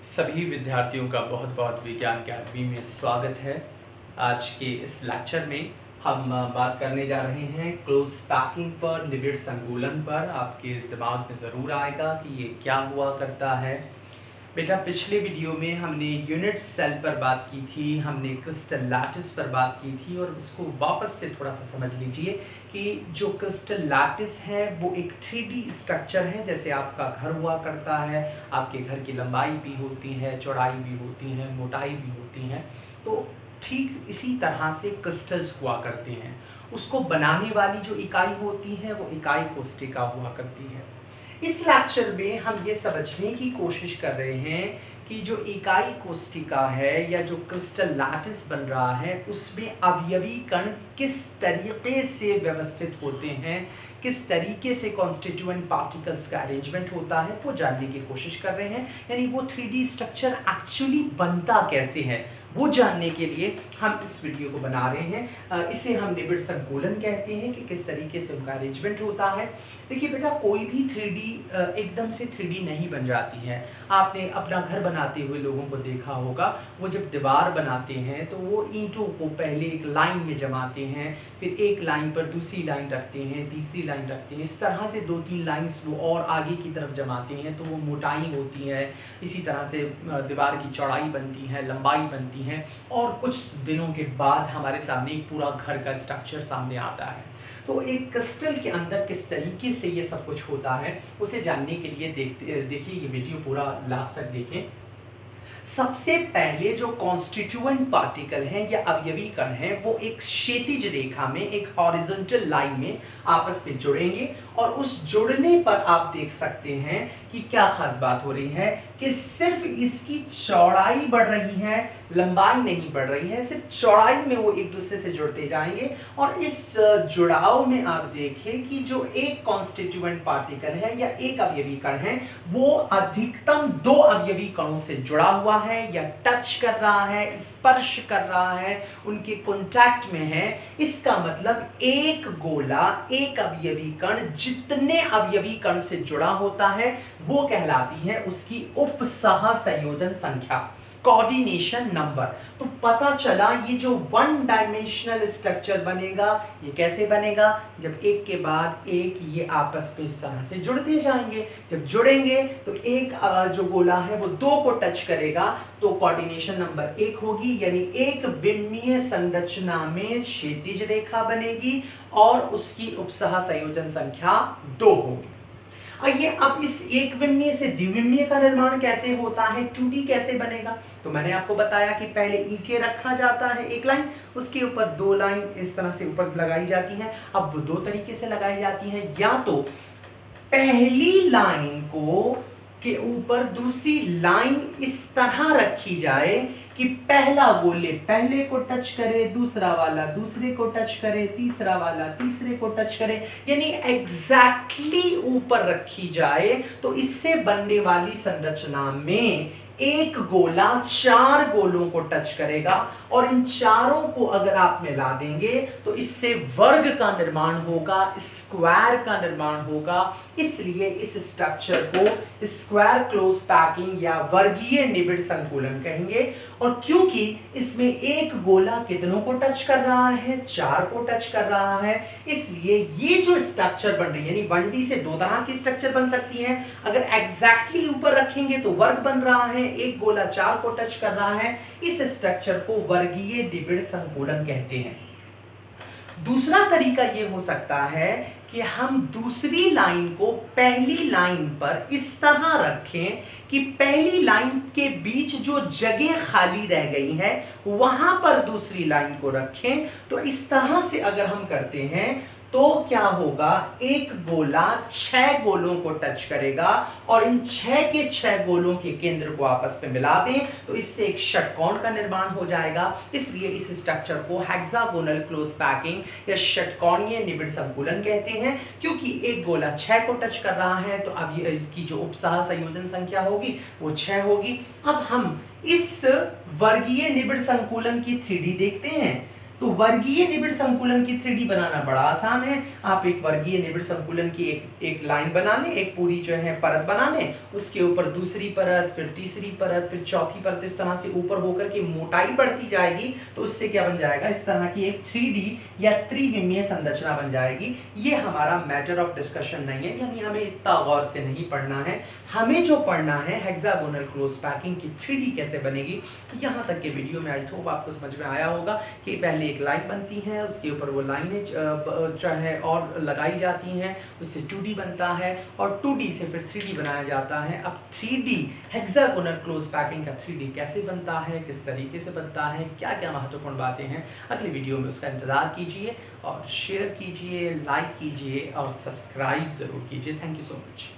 सभी विद्यार्थियों का बहुत बहुत विज्ञान अकेडमी में स्वागत है। आज के इस लेक्चर में हम बात करने जा रहे हैं क्लोज पैकिंग पर, निबिड़ संकुलन पर। आपके दिमाग में ज़रूर आएगा कि ये क्या हुआ करता है। बेटा, पिछले वीडियो में हमने यूनिट सेल पर बात की थी, हमने क्रिस्टल लैटिस पर बात की थी, और उसको वापस से थोड़ा सा समझ लीजिए कि जो क्रिस्टल लैटिस है वो एक 3D स्ट्रक्चर है। जैसे आपका घर हुआ करता है, आपके घर की लंबाई भी होती है, चौड़ाई भी होती है, मोटाई भी होती है, तो ठीक इसी तरह से क्रिस्टल्स हुआ करते हैं। उसको बनाने वाली जो इकाई होती है वो इकाई कोष्ठिका हुआ करती है। इस लेक्चर में हम ये समझने की कोशिश कर रहे हैं कि जो इकाई कोष्ठिका है या जो क्रिस्टल लैटिस बन रहा है उसमें अवयवी कण किस तरीके से व्यवस्थित होते हैं, किस तरीके से कॉन्स्टिट्यूएंट पार्टिकल्स का अरेंजमेंट होता है, वो जानने की कोशिश कर रहे हैं। यानी वो 3D स्ट्रक्चर एक्चुअली बनता कैसे है वो जानने के लिए हम इस वीडियो को बना रहे हैं। इसे हम निबिड़ संकुलन कहते हैं कि किस तरीके से उनका अरेंजमेंट होता है। देखिए बेटा, कोई भी 3D एकदम से 3D नहीं बन जाती है। आपने अपना घर बनाते हुए लोगों को देखा होगा, वो जब दीवार बनाते हैं तो वो ईंटों को पहले एक लाइन में जमाते हैं, फिर एक लाइन पर दूसरी लाइन रखते हैं, तीसरी लाइन रखते हैं, इस तरह से 2-3 लाइंस वो और आगे की तरफ जमाते हैं तो वो मोटाई होती है। इसी तरह से दीवार की चौड़ाई बनती है, लंबाई बनती है, और कुछ दिनों के बाद हमारे सामने एक पूरा घर का स्ट्रक्चर सामने आता है। तो एक क्रिस्टल के अंदर किस तरीके से ये सब कुछ होता है उसे जानने के लिए देखिए ये वीडियो पूरा लास्ट तक देखें। सबसे पहले जो कॉन्स्टिट्यूएंट पार्टिकल हैं या अवयवी कण हैं वो एक क्षैतिज रेखा में, एक हॉरिजॉन्टल लाइन में आपस में जुड़ेंगे, और उस जुड़ने पर आप देख सकते हैं कि क्या खास बात हो रही है कि सिर्फ इसकी चौड़ाई बढ़ रही है, लंबाई नहीं बढ़ रही है, सिर्फ चौड़ाई में वो एक दूसरे से जुड़ते जाएंगे। और इस जुड़ाव में आप देखें कि जो एक कॉन्स्टिट्यूएंट पार्टिकल है या एक अवयवी कण है वो अधिकतम 2 अवयवी कणों से जुड़ा हुआ है या टच कर रहा है, स्पर्श कर रहा है, उनके कांटेक्ट में है। इसका मतलब एक गोला एक अवयवी कण जितने अवयवी कण से जुड़ा होता है वो कहलाती है उसकी उपसह संयोजन संख्या, कोऑर्डिनेशन नंबर। तो पता चला ये जो वन डायमेंशनल स्ट्रक्चर बनेगा, ये कैसे बनेगा? जब एक के बाद एक ये आपस में इस तरह से जुड़ते जाएंगे। जब जुड़ेंगे तो एक जो गोला है वो 2 को टच करेगा तो कोऑर्डिनेशन नंबर 1 होगी, यानी एक विमीय संरचना में क्षैतिज रेखा बनेगी और उसकी उपसह संयोजन संख्या 2 होगी। आइए अब इस एक विमीय से द्विविमीय का निर्माण कैसे होता है, 2D कैसे बनेगा? तो मैंने आपको बताया कि पहले ईंटें रखा जाता है एक लाइन, उसके ऊपर 2 लाइन इस तरह से ऊपर लगाई जाती हैं। अब वो 2 तरीके से लगाई जाती हैं, या तो पहली लाइन को के ऊपर दूसरी लाइन इस तरह रखी जाए कि पहला गोले पहले को टच करे, दूसरा वाला दूसरे को टच करे, तीसरा वाला तीसरे को टच करे, यानी एग्जैक्टली ऊपर रखी जाए। तो इससे बनने वाली संरचना में एक गोला 4 गोलों को टच करेगा, और इन चारों को अगर आप मिला देंगे तो इससे वर्ग का निर्माण होगा, स्क्वायर का निर्माण होगा। इसलिए इस स्ट्रक्चर को स्क्वायर क्लोज पैकिंग या वर्गीय निबिड़ संकुलन कहेंगे। और क्योंकि इसमें एक गोला कितनों को टच कर रहा है? 4 को टच कर रहा है, इसलिए ये जो स्ट्रक्चर बन रही है, यानी 1D से 2 तरह की स्ट्रक्चर बन सकती है। अगर एग्जैक्टली ऊपर रखेंगे तो वर्ग बन रहा है, एक गोला 4 को टच कर रहा है, इस स्ट्रक्चर को वर्गीय निबिड़ संकुलन कहते हैं। दूसरा तरीका ये हो सकता है कि हम दूसरी लाइन को पहली लाइन पर इस तरह रखें कि पहली लाइन के बीच जो जगह खाली रह गई है वहां पर दूसरी लाइन को रखें। तो इस तरह से अगर हम करते हैं तो क्या होगा, एक गोला 6 गोलों को टच करेगा, और इन 6 के 6 गोलों के केंद्र को आपस में मिला दें तो इससे एक षटकोण का निर्माण हो जाएगा। इसलिए इस स्ट्रक्चर को हेक्सागोनल क्लोज पैकिंग या षटकोणीय निबिड़ संकुलन कहते हैं, क्योंकि एक गोला 6 को टच कर रहा है तो अब इसकी जो उपसह संयोजन संख्या होगी वो 6 होगी। अब हम इस वर्गीय निबिड़ संकुलन की 3D देखते हैं। तो वर्गीय निबिड़ संकुलन की 3D बनाना बड़ा आसान है। आप एक वर्गीय निबिड़ संकुलन की एक लाइन बना लें, एक पूरी जो है परत बना लें, उसके ऊपर दूसरी परत, फिर तीसरी परत, फिर चौथी परत, इस तरह से ऊपर होकर के मोटाई बढ़ती जाएगी। तो उससे क्या बन जाएगा, इस तरह की एक 3D या त्रिविमीय संरचना बन जाएगी। ये हमारा मैटर ऑफ डिस्कशन नहीं है, यानी हमें इतना गौर से नहीं पढ़ना है। हमें जो पढ़ना है हेक्सागोनल क्लोज पैकिंग की 3D कैसे बनेगी। यहाँ तक के वीडियो में आई होप आपको समझ में आया होगा कि पहले एक लाइन बनती है, उसके ऊपर वो लाइनें जो है और लगाई जाती हैं, उससे 2D बनता है और 2D से फिर 3D बनाया जाता है। अब 3D हेक्सागोनल क्लोज पैकिंग का 3D कैसे बनता है, किस तरीके से बनता है, क्या क्या महत्वपूर्ण बातें हैं, अगली वीडियो में उसका इंतजार कीजिए और शेयर कीजिए, लाइक कीजिए और सब्सक्राइब ज़रूर कीजिए। Thank you so much.